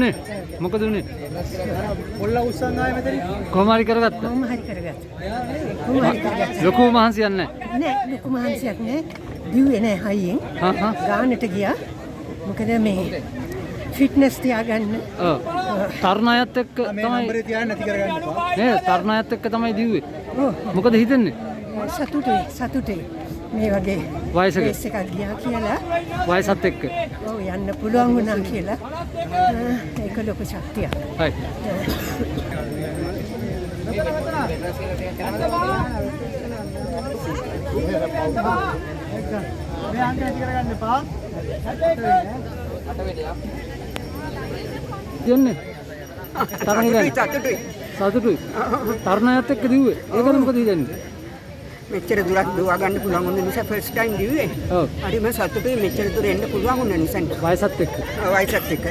නේ මොකද උනේ? පොල්ල උස්සන් ආයේ මෙතන. කොහොම හරි කරගත්තා. කොහොම හරි කරගත්තා. ලොකු මහන්සියක් නැහැ. නෑ ලොකු මහන්සියක් නෑ. දිව්වේ නෑ හයියෙන්. ගානට ගියා. මොකද මේ ෆිට්නස් තියාගන්න. ඔව්. තරුණ අයත් එක්ක මේ තමයි නම්බරේ තියාගෙන නැති කරගන්න එපා. නේ තරුණ අයත් එක්ක තමයි දිව්වේ. ඔව්. මොකද හිතන්නේ? සතුටුයි. මේ වගේ වයසක රේස් එකක් ගියා කියලා. වයසත් එක්ක. ඔව් යන්න පුළුවන් වුණා කියලා. ඒක ලොකු ශක්තියක්. හයි. මේ අංක නැති කරගන්න එපා. යන්නේ. සතුටුයි. තරුණ අයත් එක්ක දිව්වේ. ඒකද මොකද හිතන්නේ? මෙච්චර දුරක් දුවා ගන්න පුළුවන් වුණ නිසා ෆස්ට් ටයිම් දිව්වේ. ඔව්. හරිම සතුටුයි මෙච්චර දුර එන්න පුළුවන් වුණ නිසා. වයසත් එක්ක. වයසත් එක්ක.